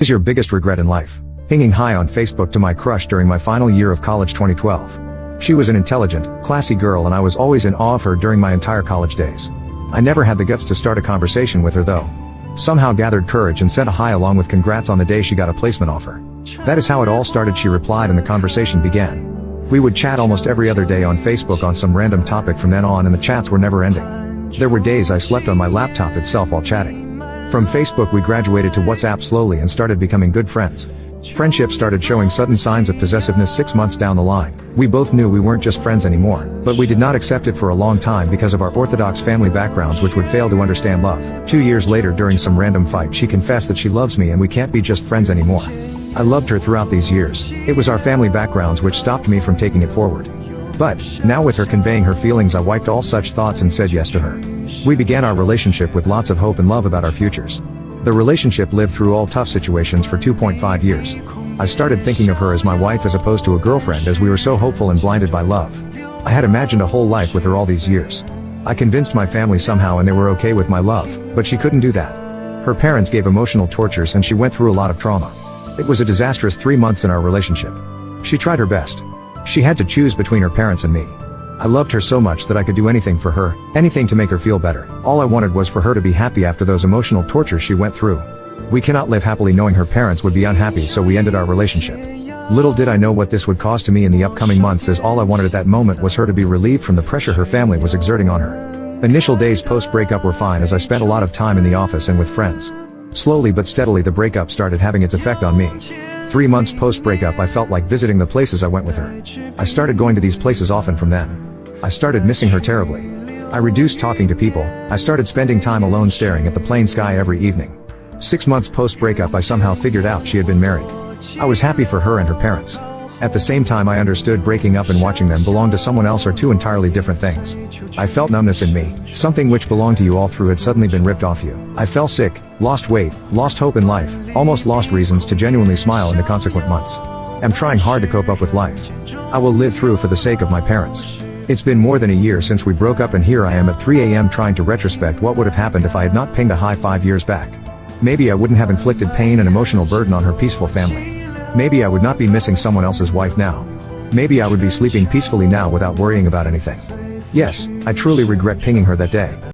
Is your biggest regret in life? Pinging hi on Facebook to my crush during my final year of college 2012. She was an intelligent, classy girl and I was always in awe of her during my entire college days. I never had the guts to start a conversation with her though. Somehow gathered courage and sent a hi along with congrats on the day she got a placement offer. That is how it all started, she replied, and the conversation began. We would chat almost every other day on Facebook on some random topic from then on, and the chats were never ending. There were days I slept on my laptop itself while chatting. From Facebook we graduated to WhatsApp slowly and started becoming good friends. Friendship started showing sudden signs of possessiveness 6 months down the line. We both knew we weren't just friends anymore, but we did not accept it for a long time because of our orthodox family backgrounds which would fail to understand love. 2 years later, during some random fight, she confessed that she loves me and we can't be just friends anymore. I loved her throughout these years. It was our family backgrounds which stopped me from taking it forward. But, now with her conveying her feelings, I wiped all such thoughts and said yes to her. We began our relationship with lots of hope and love about our futures. The relationship lived through all tough situations for 2.5 years. I started thinking of her as my wife as opposed to a girlfriend, as we were so hopeful and blinded by love. I had imagined a whole life with her all these years. I convinced my family somehow and they were okay with my love, but she couldn't do that. Her parents gave emotional tortures and she went through a lot of trauma. It was a disastrous 3 months in our relationship. She tried her best. She had to choose between her parents and me. I loved her so much that I could do anything for her, anything to make her feel better. All I wanted was for her to be happy after those emotional tortures she went through. We cannot live happily knowing her parents would be unhappy, so we ended our relationship. Little did I know what this would cause to me in the upcoming months, as all I wanted at that moment was her to be relieved from the pressure her family was exerting on her. Initial days post-breakup were fine as I spent a lot of time in the office and with friends. Slowly but steadily the breakup started having its effect on me. 3 months post-breakup I felt like visiting the places I went with her. I started going to these places often from then. I started missing her terribly. I reduced talking to people. I started spending time alone staring at the plain sky every evening. 6 months post-breakup I somehow figured out she had been married. I was happy for her and her parents. At the same time I understood breaking up and watching them belong to someone else are two entirely different things. I felt numbness in me. Something which belonged to you all through had suddenly been ripped off you. I fell sick, lost weight, lost hope in life, almost lost reasons to genuinely smile in the consequent months. I'm trying hard to cope up with life. I will live through for the sake of my parents. It's been more than a year since we broke up and here I am at 3 a.m. trying to retrospect what would have happened if I had not pinged a hi 5 years back. Maybe I wouldn't have inflicted pain and emotional burden on her peaceful family. Maybe I would not be missing someone else's wife now. Maybe I would be sleeping peacefully now without worrying about anything. Yes, I truly regret pinging her that day.